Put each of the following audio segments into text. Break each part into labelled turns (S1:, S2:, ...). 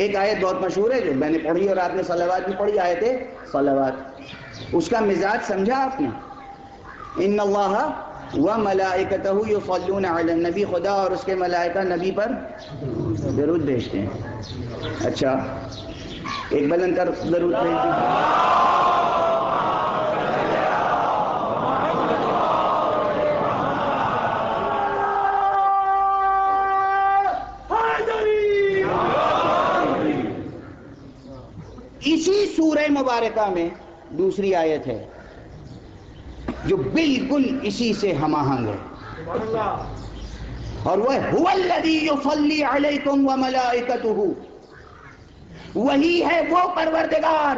S1: ایک آیت بہت مشہور ہے جو میں نے پڑھی اور آپ نے صلوات بھی پڑھی، آیت ہے صلوات، اس کا مزاج سمجھا آپ نے؟ ان اللہ وملائکتہ یصلون علی النبی، خدا اور اس کے ملائکہ نبی پر درود بھیجتے ہیں۔ اچھا ایک بلند کر درود بھیجتے ہیں۔ اسی سورہ مبارکہ میں دوسری آیت ہے جو بالکل اسی سے ہم آہنگ ہے، اور وہ هو الذی یصلی علیکم وملائکتہ، وہی ہے وہ پروردگار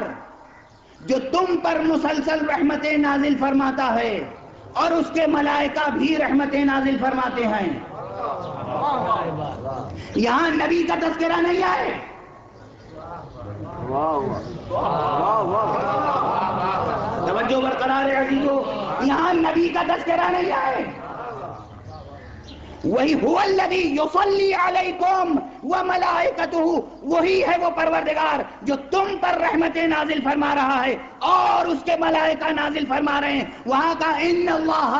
S1: جو تم پر مسلسل رحمتیں نازل فرماتا ہے اور اس کے ملائکہ بھی رحمتیں نازل فرماتے ہیں۔ یہاں نبی کا تذکرہ نہیں آئے، توجہ برقرار ہے عزیزو، یہاں نبی کا تذکرہ نہیں آئے۔ وہی هو الذی یصلی علیکم وملائکتہ، وہی ہے وہ پروردگار جو تم پر رحمتیں نازل فرما رہا ہے اور اس کے ملائکہ نازل فرما رہے ہیں۔ وہاں کا ان اللہ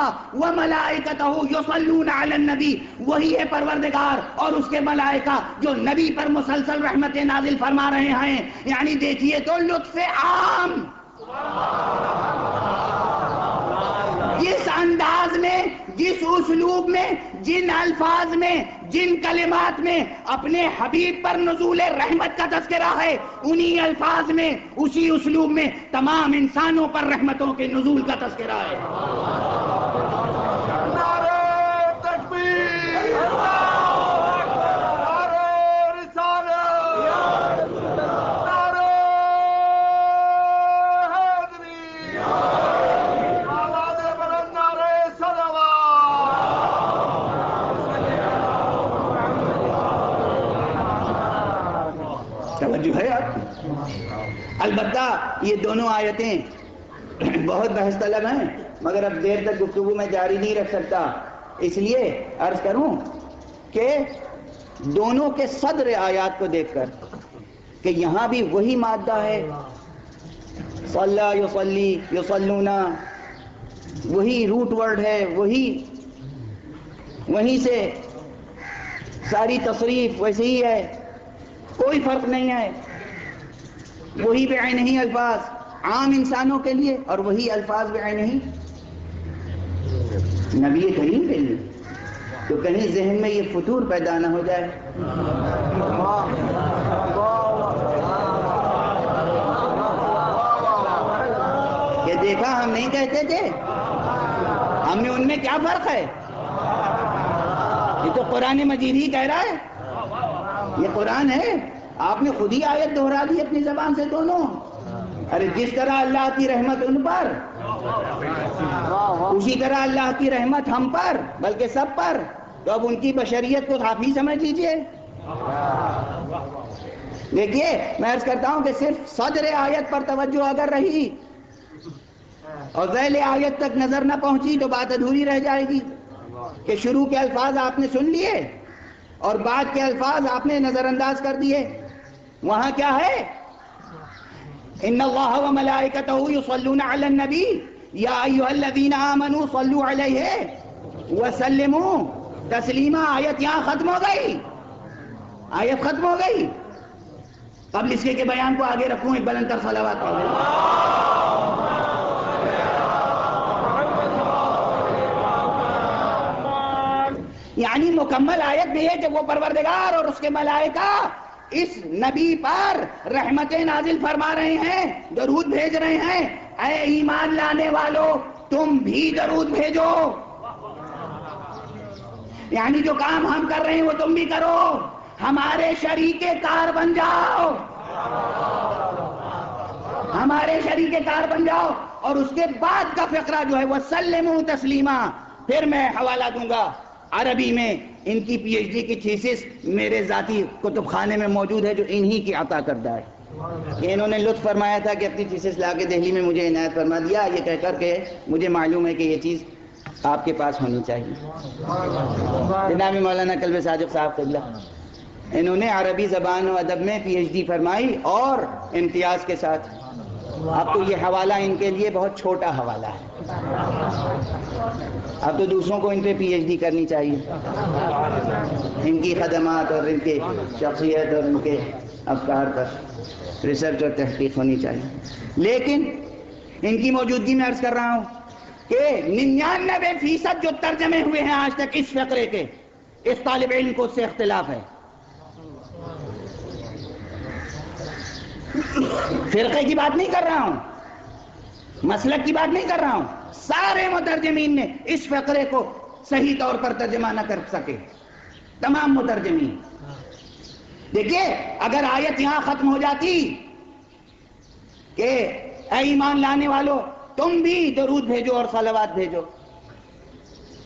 S1: وملائکتہ یصلون علی النبی، وہی ہے پروردگار اور اس کے ملائکہ جو نبی پر مسلسل رحمتیں نازل فرما رہے ہیں۔ یعنی دیکھیے تو لطف عام جس انداز میں، جس اسلوب میں، جن الفاظ میں، جن کلمات میں اپنے حبیب پر نزول رحمت کا تذکرہ ہے، انہی الفاظ میں، اسی اسلوب میں تمام انسانوں پر رحمتوں کے نزول کا تذکرہ ہے۔
S2: نعرہ تکبیر، نعرہ رسالت، نعرہ حیدری، آواز بلند نعرہ صلوات۔
S1: توجہ ہے آپ کی؟ البتہ یہ دونوں آیتیں بہت بحث طلب ہیں، مگر اب دیر تک گفتگو میں جاری نہیں رکھ سکتا، اس لیے عرض کروں کہ دونوں کے صدر آیات کو دیکھ کر کہ یہاں بھی وہی مادہ ہے، صلی یصلی یصلون، وہی روٹ ورڈ ہے، وہیں سے ساری تصریف ویسے ہی ہے، کوئی فرق نہیں ہے، وہی بعینہ الفاظ عام انسانوں کے لیے اور وہی الفاظ بعینہ نبی کریم کے لیے، تو کہیں ذہن میں یہ فطور پیدا نہ ہو جائے۔ کہ دیکھا ہم نہیں کہتے تھے، ہم نے ان میں کیا فرق ہے؟ یہ تو قرآن مجید ہی کہہ رہا ہے، یہ قرآن ہے، آپ نے خود ہی آیت دہرا دی اپنی زبان سے دونوں۔ ارے جس طرح اللہ کی رحمت ان پر، اسی طرح اللہ کی رحمت ہم پر، بلکہ سب پر، تو اب ان کی بشریت کو آپ ہی سمجھ لیجئے۔ دیکھیے میں عرض کرتا ہوں کہ صرف صدر آیت پر توجہ اگر رہی اور ذیل آیت تک نظر نہ پہنچی تو بات ادھوری رہ جائے گی، کہ شروع کے الفاظ آپ نے سن لیے اور بعد کے الفاظ آپ نے نظر انداز کر دیے۔ وہاں کیا ہے؟ ان اللہ وملائکتہ یصلون علی النبی یا ایھا الذین آمنوا صلوا علیہ وسلموا تسلیما۔ آیت یہاں ختم ہو گئی، آیت ختم ہو گئی۔ قبل اس کے بیان کو آگے رکھوں، ایک بلند تر صلوات پڑھو۔ یعنی مکمل آیت بھی ہے کہ وہ پروردگار اور اس کے ملائکہ اس نبی پر رحمتیں نازل فرما رہے ہیں، درود بھیج رہے ہیں۔ اے ایمان لانے والو تم بھی درود بھیجو، یعنی جو کام ہم کر رہے ہیں وہ تم بھی کرو، ہمارے شریک کار بن جاؤ، ہمارے شریک کار بن جاؤ۔ اور اس کے بعد کا فقرہ جو ہے وہ سلموا تسلیما، پھر میں حوالہ دوں گا عربی میں ان کی پی ایچ ڈی کی تھیسس میرے ذاتی کتب خانے میں موجود ہے جو انہی کی عطا کردہ ہے، کہ انہوں نے لطف فرمایا تھا کہ اپنی تھیسس لا کے دہلی میں مجھے عنایت فرما دیا، یہ کہہ کر کے مجھے معلوم ہے کہ یہ چیز آپ کے پاس ہونی چاہیے۔ جناب مولانا کلب صادق صاحب قبلہ انہوں نے عربی زبان و ادب میں پی ایچ ڈی فرمائی اور امتیاز کے ساتھ. اب تو یہ حوالہ ان کے لیے بہت چھوٹا حوالہ ہے. اب تو دوسروں کو ان پہ پی ایچ ڈی کرنی چاہیے. ان کی خدمات اور ان کی شخصیت اور ان کے افکار پر ریسرچ اور تحقیق ہونی چاہیے. لیکن ان کی موجودگی میں عرض کر رہا ہوں کہ 99% جو ترجمے ہوئے ہیں آج تک اس فقرے کے، اس طالب علم کو اس سے اختلاف ہے. فرقے کی بات نہیں کر رہا ہوں، مسلک کی بات نہیں کر رہا ہوں. سارے مترجمین نے اس فقرے کو صحیح طور پر ترجمہ نہ کر سکے. تمام مترجمین. دیکھیے اگر آیت یہاں ختم ہو جاتی کہ اے ایمان لانے والو تم بھی درود بھیجو اور صلوات بھیجو،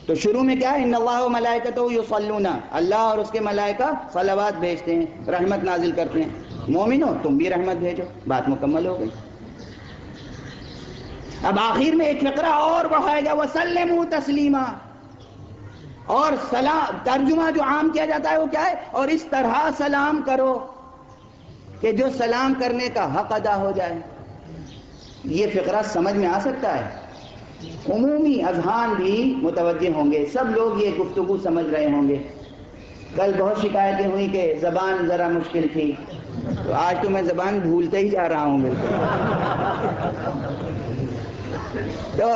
S1: تو شروع میں کیا ہے؟ ان اللہ و ملائکتہ یصلون، اللہ اور اس کے ملائکہ صلوات بھیجتے ہیں، رحمت نازل کرتے ہیں. مومنو تم بھی رحمت بھیجو. بات مکمل ہو گئی. اب آخر میں ایک فقرہ اور بڑھائے گا، وسلموا تسلیما. اور سلام ترجمہ جو عام کیا جاتا ہے وہ کیا ہے؟ اور اس طرح سلام کرو کہ جو سلام کرنے کا حق ادا ہو جائے. یہ فقرہ سمجھ میں آ سکتا ہے. عمومی اذہان بھی متوجہ ہوں گے، سب لوگ یہ گفتگو سمجھ رہے ہوں گے. کل بہت شکایتیں ہوئی کہ زبان ذرا مشکل تھی، تو آج تو میں زبان بھولتے ہی جا رہا ہوں. بالکل. تو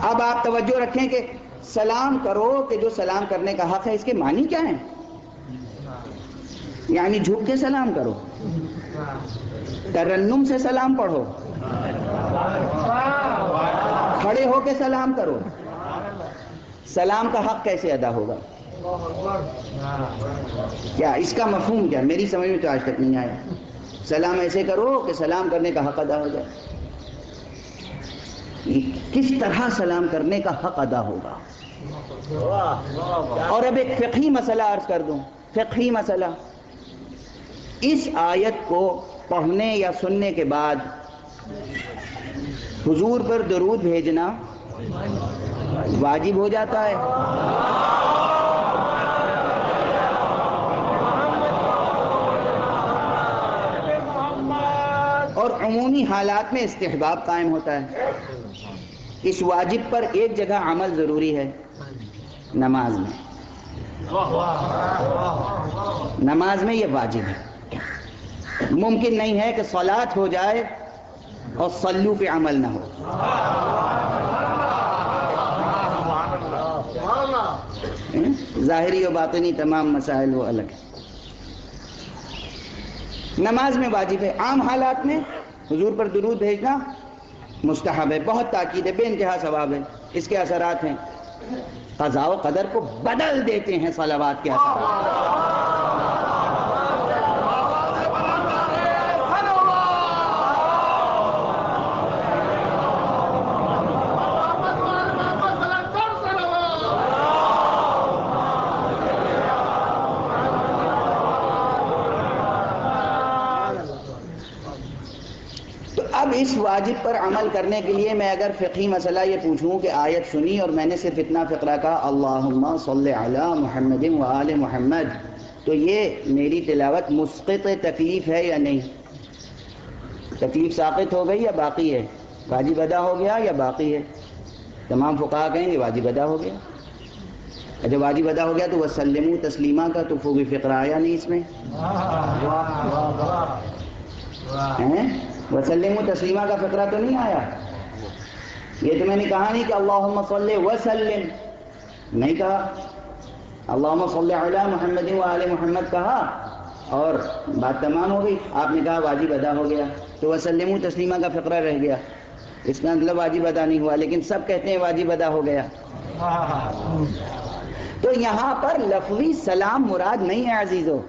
S1: اب آپ توجہ رکھیں کہ سلام کرو کہ جو سلام کرنے کا حق ہے، اس کے معنی کیا ہیں؟ یعنی جھک کے سلام کرو، ترنم سے سلام پڑھو، کھڑے ہو کے سلام کرو. سلام کا حق کیسے ادا ہوگا؟ کیا اس کا مفہوم کیا؟ میری سمجھ میں تو آج تک نہیں آیا. سلام ایسے کرو کہ سلام کرنے کا حق ادا ہو جائے. کس طرح سلام کرنے کا حق ادا ہوگا؟ اور اب ایک فقہی مسئلہ عرض کر دوں. فقہی مسئلہ، اس آیت کو پڑھنے یا سننے کے بعد حضور پر درود بھیجنا واجب ہو جاتا ہے، اور عمومی حالات میں استحباب قائم ہوتا ہے. اس واجب پر ایک جگہ عمل ضروری ہے، نماز میں. نماز میں یہ واجب ہے. ممکن نہیں ہے کہ صلاۃ ہو جائے اور صلو پہ عمل نہ ہو. ظاہری و باطنی تمام مسائل وہ الگ ہیں. نماز میں واجب ہے. عام حالات میں حضور پر درود بھیجنا مستحب ہے، بہت تاکید ہے، بے انتہا ثواب ہے. اس کے اثرات ہیں، قضاء و قدر کو بدل دیتے ہیں صلوات کے اثرات. اب اس واجب پر عمل کرنے کے لیے میں اگر فقہی مسئلہ یہ پوچھوں کہ آیت سنی اور میں نے صرف اتنا فقرہ کہا اللہم صلی علی محمد و آل محمد، تو یہ میری تلاوت مسقط تکلیف ہے یا نہیں؟ تکلیف ساقط ہو گئی یا باقی ہے؟ واجب ادا ہو گیا یا باقی ہے؟ تمام فقہا کہیں گے واجب ادا ہو گیا. جب واجب ادا ہو گیا تو وسلموا تسلیما کا تو کوئی فقرہ آیا نہیں اس میں. وسلموا تسلیما کا فقرہ تو نہیں آیا. یہ تو میں نے کہا نہیں کہ اللہم صلی وسلم، نہیں کہا. اللہم صلی علی محمد و آل محمد کہا اور بات تمام ہو گئی. آپ نے کہا واجب ادا ہو گیا، تو وسلموا تسلیما کا فقرہ رہ گیا. اس کا مطلب واجب ادا نہیں ہوا، لیکن سب کہتے ہیں واجب ادا ہو گیا. تو یہاں پر لفظی سلام مراد نہیں ہے عزیزو.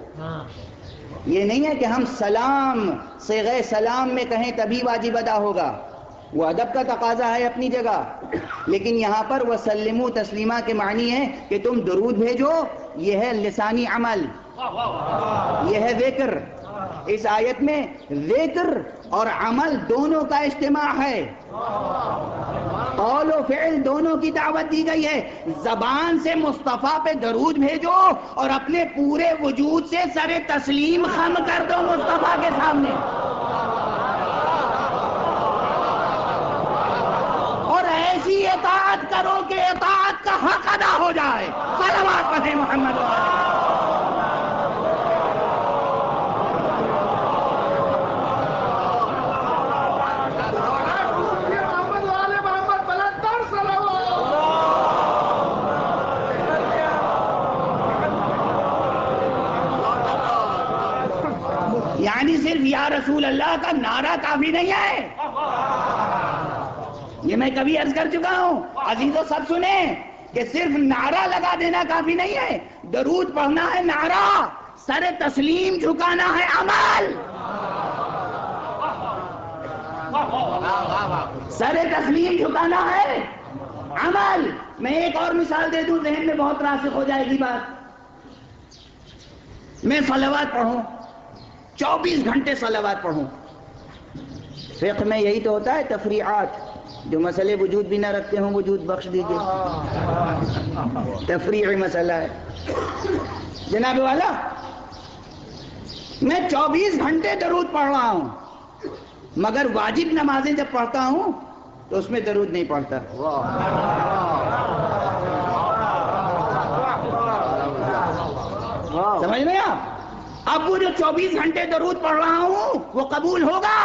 S1: یہ نہیں ہے کہ ہم سلام صیغہ سلام میں کہیں تبھی واجب ادا ہوگا، وہ ادب کا تقاضا ہے اپنی جگہ. لیکن یہاں پر وسلموا تسلیما کے معنی ہے کہ تم درود بھیجو. یہ ہے لسانی عمل، یہ ہے ذکر. اس آیت میں ذکر اور عمل دونوں کا اجتماع ہے. قول و فعل دونوں کی دعوت دی گئی ہے. زبان سے مصطفیٰ پہ درود بھیجو اور اپنے پورے وجود سے سر تسلیم خم کر دو مصطفیٰ کے سامنے، اور ایسی اطاعت کرو کہ اطاعت کا حق ادا ہو جائے. صلوات پڑھیں محمد یعنی صرف یا رسول اللہ کا نعرہ کافی نہیں ہے. یہ میں کبھی عرض کر چکا ہوں، عزیزو سب سنیں کہ صرف نعرہ لگا دینا کافی نہیں ہے. درود پڑھنا ہے نعرہ، سر تسلیم جھکانا ہے عمل. سر تسلیم جھکانا ہے عمل. میں ایک اور مثال دے دوں، ذہن میں بہت راسخ ہو جائے گی بات. میں صلوات پڑھوں، 24 گھنٹے صلوات پڑھوں. فقہ میں یہی تو ہوتا ہے، تفریعات. جو مسئلے وجود بھی نہ رکھتے ہوں وجود بخش دیجئے، تفریعی مسئلہ ہے. جناب والا، میں 24 گھنٹے درود پڑھ رہا ہوں، مگر واجب نمازیں جب پڑھتا ہوں تو اس میں درود نہیں پڑھتا. سمجھ میں آپ؟ اب وہ جو 24 گھنٹے درود پڑھ رہا ہوں وہ قبول ہوگا؟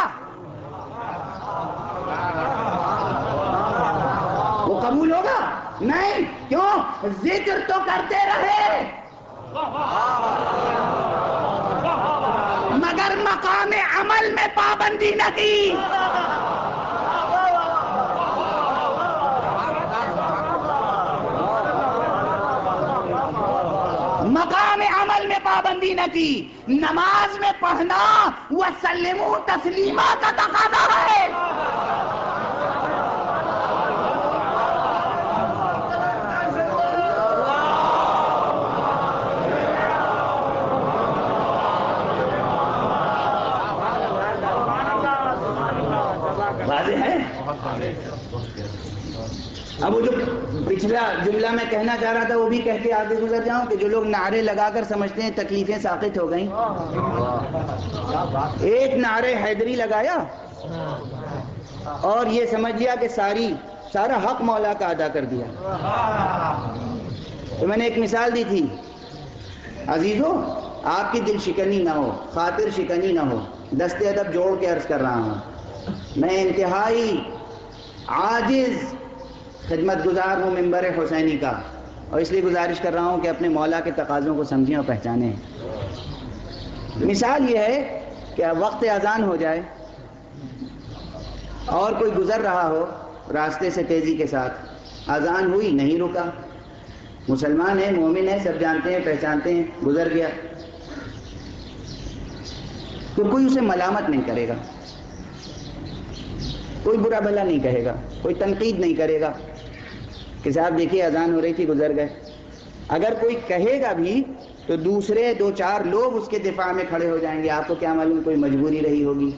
S1: وہ قبول ہوگا؟ نہیں. کیوں؟ ذکر تو کرتے رہے مگر مقام عمل میں پابندی نہ کی. مقام عمل میں پابندی نہ کی. نماز میں پڑھنا وَسَلِّمُوا تسلیمہ کا تقاضا ہے. واضح ہے؟ اب وہ جو پچھلا جملہ میں کہنا چاہ رہا تھا وہ بھی کہہ کے آگے گزر جاؤں کہ جو لوگ نعرے لگا کر سمجھتے ہیں تکلیفیں ساقط ہو گئیں. ایک نعرے حیدری لگایا اور یہ سمجھ لیا کہ سارا حق مولا کا ادا کر دیا. تو میں نے ایک مثال دی تھی، عزیزو آپ کی دل شکنی نہ ہو، خاطر شکنی نہ ہو، دست ادب جوڑ کے عرض کر رہا ہوں. میں انتہائی عاجز خدمت گزار ہوں ممبر حسینی کا، اور اس لیے گزارش کر رہا ہوں کہ اپنے مولا کے تقاضوں کو سمجھیں اور پہچانیں. مثال یہ ہے کہ وقت اذان ہو جائے اور کوئی گزر رہا ہو راستے سے تیزی کے ساتھ، اذان ہوئی نہیں رکا، مسلمان ہے، مومن ہے، سب جانتے ہیں پہچانتے ہیں، گزر گیا، تو کوئی اسے ملامت نہیں کرے گا، کوئی برا بھلا نہیں کہے گا، کوئی تنقید نہیں کرے گا کہ صاحب دیکھیے اذان ہو رہی تھی گزر گئے. اگر کوئی کہے گا بھی تو دوسرے 2-4 لوگ اس کے دفاع میں کھڑے ہو جائیں گے. آپ کو کیا معلوم کوئی مجبوری رہی ہوگی،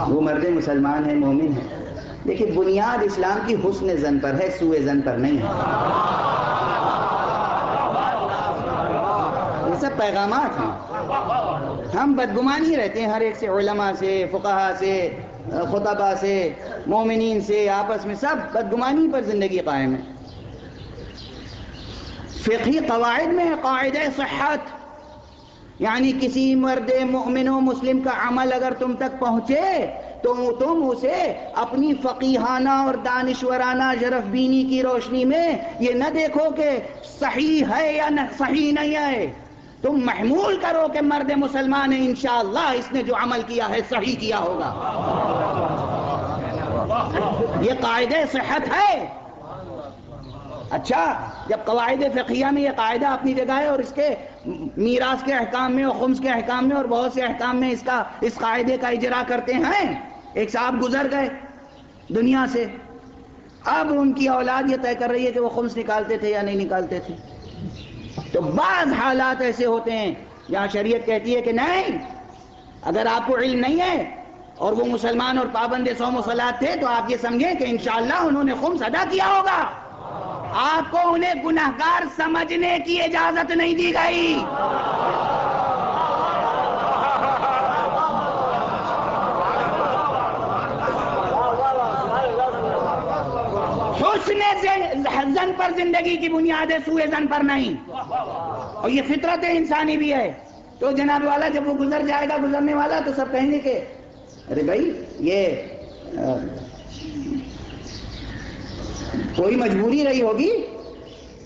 S1: وہ مرد مسلمان ہے، مومن ہے. دیکھیے بنیاد اسلام کی حسن زن پر ہے، سوء زن پر نہیں ہے. یہ سب پیغامات ہیں. ہم بدگمانی رہتے ہیں ہر ایک سے، علماء سے، فقہاء سے، خطباء سے، مومنین سے، آپس میں سب بدگمانی پر زندگی قائم ہے. فقہی قواعد میں قاعدہ صحت، یعنی کسی مرد مومن و مسلم کا عمل اگر تم تک پہنچے تو تم اسے اپنی فقیہانہ اور دانشورانہ شرف بینی کی روشنی میں یہ نہ دیکھو کہ صحیح ہے یا صحیح نہیں ہے، تم محمول کرو کہ مرد مسلمان ہے، انشاءاللہ اس نے جو عمل کیا ہے صحیح کیا ہوگا. یہ قاعدہ صحت ہے. اچھا، جب قواعد فقہیہ میں یہ قاعدہ اپنی جگہ ہے اور اس کے میراث کے احکام میں اور خمس کے احکام میں اور بہت سے احکام میں اس قاعدے کا اجرا کرتے ہیں. ایک صاحب گزر گئے دنیا سے، اب ان کی اولاد یہ طے کر رہی ہے کہ وہ خمس نکالتے تھے یا نہیں نکالتے تھے. تو بعض حالات ایسے ہوتے ہیں جہاں شریعت کہتی ہے کہ نہیں، اگر آپ کو علم نہیں ہے اور وہ مسلمان اور پابند صوم و صلات تھے تو آپ یہ سمجھیں کہ انشاءاللہ انہوں نے خمس ادا کیا ہوگا. آپ کو انہیں گناہگار سمجھنے کی اجازت نہیں دی گئی. حسن زن پر زندگی کی بنیاد ہے، سوء زن پر نہیں. اور یہ فطرت انسانی بھی ہے. تو جناب والا جب وہ گزر جائے گا گزرنے والا تو سب کہیں گے کہ ارے بھائی یہ کوئی مجبوری رہی ہوگی،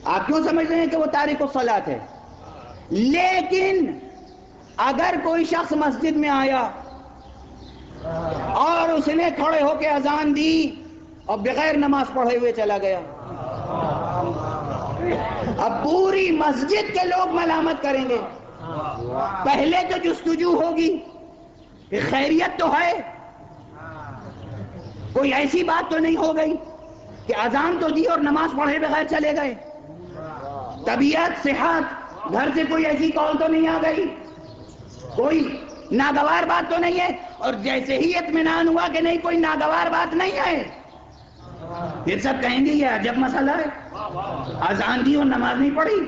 S1: آپ کیوں سمجھ رہے ہیں کہ وہ تارک الصلاۃ ہے؟ لیکن اگر کوئی شخص مسجد میں آیا اور اس نے کھڑے ہو کے اذان دی اور بغیر نماز پڑھے ہوئے چلا گیا، اب پوری مسجد کے لوگ ملامت کریں گے. پہلے تو جستجو ہوگی کہ خیریت تو ہے، کوئی ایسی بات تو نہیں ہو گئی کہ اذان تو دی اور نماز پڑھے بغیر چلے گئے. طبیعت، صحت، گھر سے کوئی ایسی کال تو نہیں آ گئی، کوئی ناگوار بات تو نہیں ہے. اور جیسے ہی اطمینان ہوا کہ نہیں کوئی ناگوار بات نہیں ہے، پھر سب کہیں گے یہ عجب مسئلہ ہے، اذان دی اور نماز نہیں پڑھی.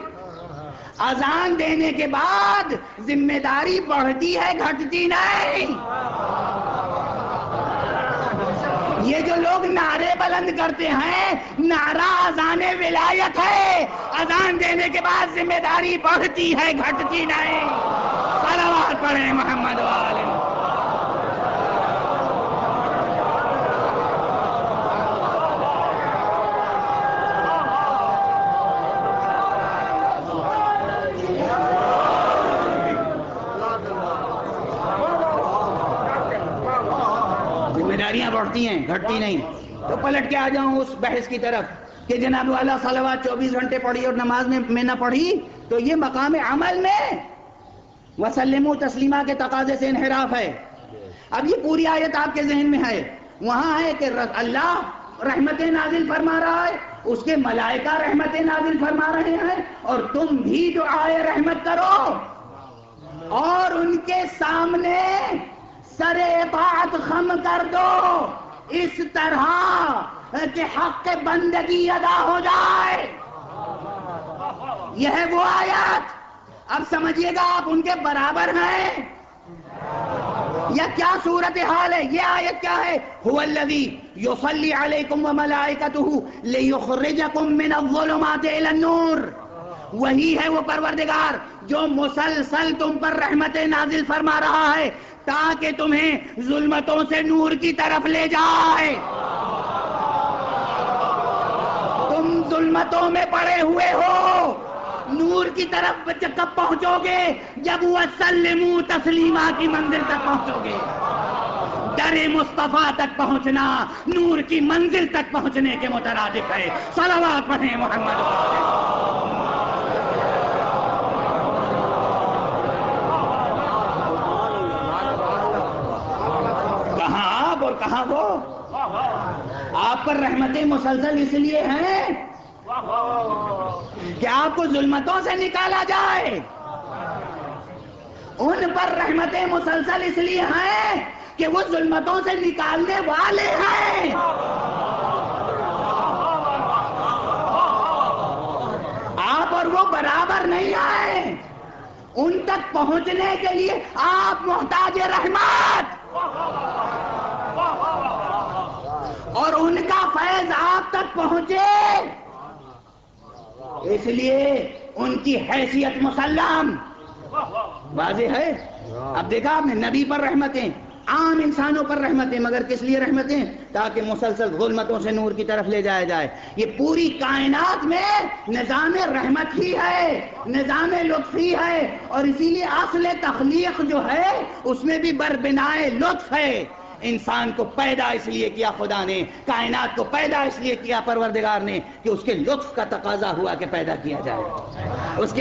S1: اذان دینے کے بعد ذمہ داری بڑھتی ہے، گھٹتی نہیں. یہ جو لوگ نعرے بلند کرتے ہیں، نعرہ اذان ولایت ہے. اذان دینے کے بعد ذمہ داری بڑھتی ہے، گھٹتی نہیں. صلوات پڑھیں محمد والے. بڑھتی ہیں، گھٹتی نہیں. تو پلٹ کے آ جاؤں اس بحث کی طرف کہ جناب والا صلوات 24 گھنٹے پڑھی اور نماز میں نہ پڑھی تو یہ مقام عمل میں وسلموا تسلیما کے تقاضے سے انحراف ہے. اب یہ پوری آیت آپ کے ذہن میں ہے، وہاں ہے کہ اللہ رحمتیں نازل فرما رہا ہے، اس کے ملائکہ رحمتیں نازل فرما رہے ہیں، اور تم بھی دعائے رحمت کرو اور ان کے سامنے سر اطاعت خم کر دو، اس طرح کہ حق بندگی ادا ہو جائے. یہ ہے وہ آیت. اب سمجھیے گا آپ ان کے برابر ہیں یا کیا صورتحال ہے؟ یہ آیت کیا ہے؟ هو الذی یصلی علیکم وملائکتہ لیخرجکم من الظلمات الی النور. وہی ہے وہ پروردگار جو مسلسل تم پر رحمتیں نازل فرما رہا ہے تاکہ تمہیں ظلمتوں سے نور کی طرف لے جائے. تم ظلمتوں میں پڑے ہوئے ہو، نور کی طرف کب پہنچو گے؟ جب وسلموا تسلیما کی منزل تک پہنچو گے. در مصطفیٰ تک پہنچنا نور کی منزل تک پہنچنے کے مترادف ہے. صلوات پڑھیں محمد. کہاں آپ اور کہاں وہ؟ آپ پر رحمتیں مسلسل اس لیے ہیں کہ آپ کو ظلمتوں سے نکالا جائے. ان پر رحمتیں مسلسل اس لیے ہیں کہ وہ ظلمتوں سے نکالنے والے ہیں. آپ اور وہ برابر نہیں آئے. ان تک پہنچنے کے لیے آپ محتاج رحمت، اور ان کا فیض آپ تک پہنچے اس لیے ان کی حیثیت مسلم. واضح ہے. اب دیکھا آپ نے نبی پر رحمتیں، عام انسانوں پر رحمتیں، مگر کس لیے رحمتیں؟ تاکہ مسلسل ظلمتوں سے نور کی طرف لے جایا جائے. یہ پوری کائنات میں نظام رحمت ہی ہے، نظام لطف ہی ہے، اور اسی لیے اصل تخلیق جو ہے اس میں بھی بربنائے لطف ہے. انسان کو پیدا اس لیے کیا خدا نے، کائنات کو پیدا اس لیے کیا پروردگار نے کہ اس کے لطف کا تقاضا ہوا کہ پیدا کیا جائے. اس کے